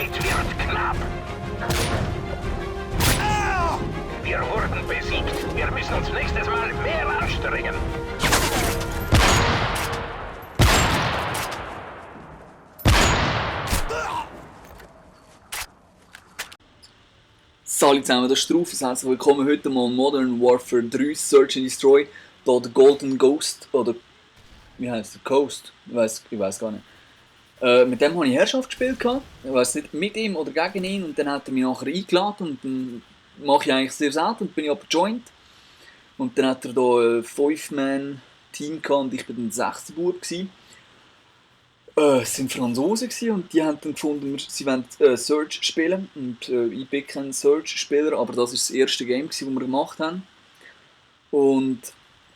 Zeit wird knapp. Wir wurden besiegt. Wir müssen uns nächstes Mal mehr anstrengen. Salut zusammen, das ist Rufus. Herzlich willkommen heute mal Modern Warfare 3 Search and Destroy. Hier der Golden Ghost, oder wie heißt der? Ghost? Ich weiß gar nicht. Mit dem habe ich Herrschaft gespielt. Ich weiß nicht, mit ihm oder gegen ihn. Und dann hat er mich nachher eingeladen. Und dann mache ich eigentlich sehr selten. Und bin ich aber joined. Und dann hat er hier ein 5-Man-Team gehabt und ich war dann ein 6er Bub. Es waren Franzosen und die haben dann gefunden, sie wollen Search spielen. Und ich bin kein Search-Spieler, aber das war das erste Game, das wir gemacht haben. Und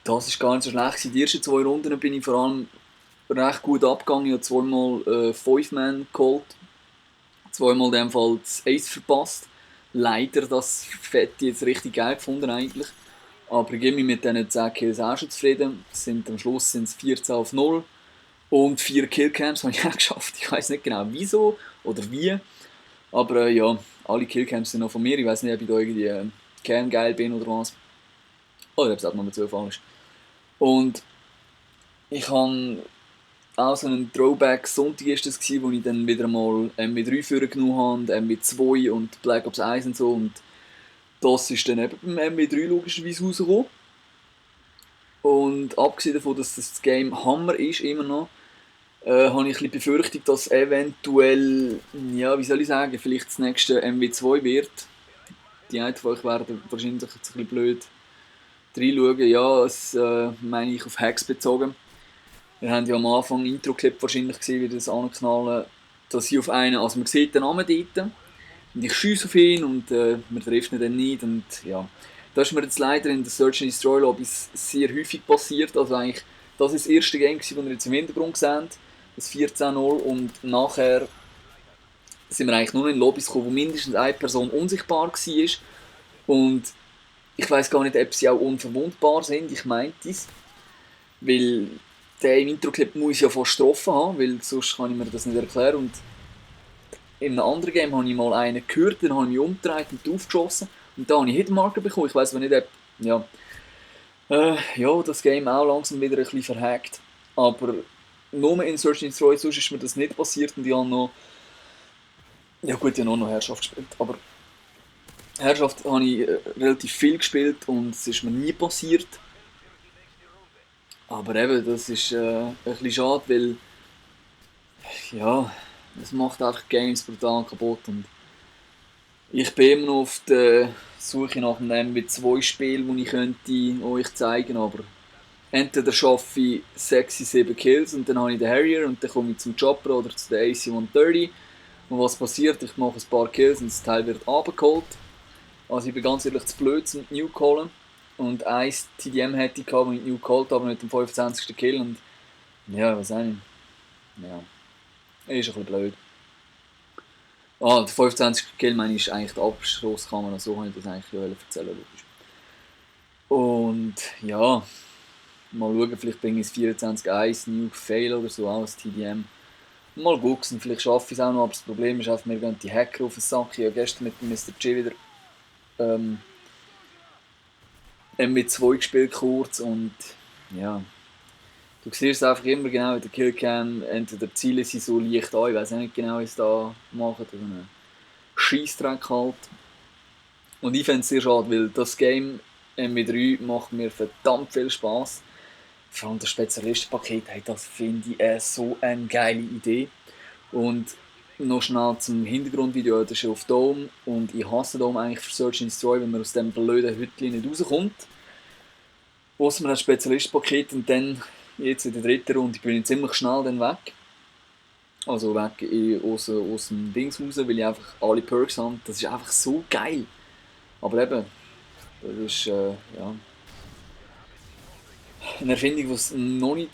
das war gar nicht so schlecht. Die ersten 2 Runden bin ich vor allem recht gut abgegangen. Ich habe zweimal 5-Man geholt. Zweimal in dem Fall das Ace verpasst. Leider, das Fett jetzt richtig geil gefunden eigentlich. Aber ich gebe mich mit diesen 10 Kills auch schon zufrieden. Am Schluss sind es 14-0. Und 4 Killcams habe ich auch geschafft. Ich weiß nicht genau wieso oder wie. Aber ja, alle Killcams sind noch von mir. Ich weiß nicht, ob ich da irgendwie Cam-geil bin oder was. Oder ob es auch Nummer 12 ist. Und ich habe auch so einen Throwback-Sonntag ist das gewesen, wo ich dann wieder mal MW3 vorgenommen habe und MW2 und Black Ops 1 und so. Und das ist dann eben beim MW3 logischerweise rausgekommen. Und abgesehen davon, dass das Game Hammer ist, immer noch, habe ich ein bisschen befürchtet, dass eventuell, ja, wie soll ich sagen, vielleicht das nächste MW2 wird. Die einen von euch werden wahrscheinlich jetzt ein bisschen blöd reinschauen. Ja, das meine ich auf Hacks bezogen. Wir haben ja am Anfang einen Intro-Clip wahrscheinlich gesehen, wie das anknallen, dass ich auf einen, also man sieht den Namen dort und ich schiesse auf ihn und man trifft ihn dann nicht und ja. Das ist mir jetzt leider in der Search and Destroy Lobbys sehr häufig passiert. Also eigentlich, das ist das erste Game, das wir jetzt im Hintergrund sehen. Das 14-0 und nachher sind wir eigentlich nur in Lobbys gekommen, wo mindestens eine Person unsichtbar war. Und ich weiß gar nicht, ob sie auch unverwundbar sind. Ich meinte es. Weil der im Intro-Clip muss ja fast getroffen haben, weil sonst kann ich mir das nicht erklären. Und in einem anderen Game habe ich mal einen gehört, dann habe ich mich umgedreht und draufgeschossen. Und da habe ich Hitmarker bekommen. Ich weiß aber nicht, ob ja, das Game auch langsam wieder ein bisschen verhackt. Aber nur in Search and Destroy, sonst ist mir das nicht passiert. Und ich habe noch... Ja gut, ich habe noch Herrschaft gespielt. Aber Herrschaft habe ich relativ viel gespielt und es ist mir nie passiert. Aber eben, das ist ein bisschen schade, weil... Ja, es macht einfach Games brutal kaputt. Und ich bin immer noch auf der Suche nach einem MW2-Spiel, das ich könnte euch zeigen, aber entweder schaffe ich 6-7 Kills und dann habe ich den Harrier und dann komme ich zum Chopper oder zu der AC-130 und was passiert? Ich mache ein paar Kills und das Teil wird abgeholt. Also ich bin ganz ehrlich zu blöd zum Nuke holen und 1 TDM hätte ich gehabt, wenn ich Nuke geholt habe mit dem 25. Kill und ja, was auch nicht. Ja, ist ein bisschen blöd. Der 25. Kill meine ich, ist eigentlich die Abschlusskamera, so habe ich das eigentlich erzählen logisch. Und ja, mal schauen, vielleicht bringe ich es 24-1, Nuke Fail oder so als TDM. Mal gucken, vielleicht schaffe ich es auch noch, aber das Problem ist einfach, mir gehen die Hacker auf den Sack. Ich habe gestern mit Mr. G wieder MW2 gespielt kurz und ja, du siehst einfach immer genau in der Killcam, entweder die Ziele sind so leicht an, ich weiß nicht genau, wie sie da machen, oder einen Scheissdreck halt. Und ich fände es sehr schade, weil das Game MW3 macht mir verdammt viel Spass. Vor allem das Spezialistenpaket, hey, das finde ich so eine geile Idee. Und noch schnell zum Hintergrundvideo, das ist auf Dome und ich hasse Dome eigentlich für Search and Destroy, wenn man aus dem blöden Hütchen nicht rauskommt. Ausser man hat Spezialistenpaket und dann, jetzt in der dritten Runde, bin ich ziemlich schnell dann weg. Also weg aus dem Dings raus, weil ich einfach alle Perks habe. Das ist einfach so geil. Aber eben, das ist ja, eine Erfindung, die es noch nicht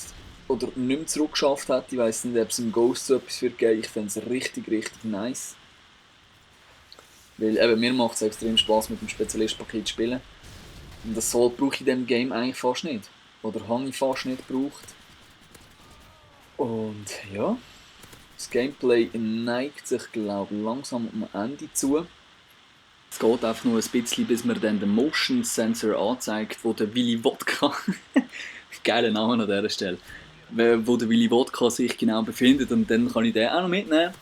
oder nicht mehr zurückgeschafft hat. Ich weiss nicht, ob es im Ghost so etwas wird geben. Ich fände es richtig, richtig nice. Weil eben, mir macht es extrem Spass mit dem Spezialistpaket zu spielen. Und das brauche ich in diesem Game eigentlich fast nicht. Oder habe ich fast nicht gebraucht. Und ja, Das Gameplay neigt sich, glaube ich, langsam am Ende zu. Es geht einfach nur ein bisschen, bis man dann den Motion Sensor anzeigt, wo der Willy Wodka, geiler Name an dieser Stelle, wo der Willy Wodka sich genau befindet, und dann kann ich den auch noch mitnehmen.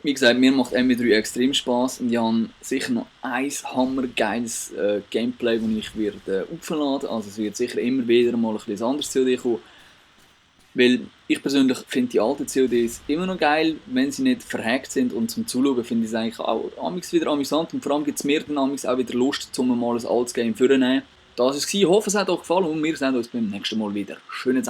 Wie gesagt, mir macht MW3 extrem Spass und ich habe sicher noch ein hammergeiles Gameplay, das ich werde aufladen. Also es wird sicher immer wieder mal ein bisschen anderes COD kommen. Weil ich persönlich finde die alten CODs immer noch geil, wenn sie nicht verhackt sind, und zum Zuschauen finde ich es eigentlich auch amigs wieder amüsant, und vor allem gibt es mir dann amigs auch wieder Lust, um mal ein altes Game vorzunehmen. Das war es. Ich hoffe, es hat euch gefallen und wir sehen uns beim nächsten Mal wieder. Schönen Abend.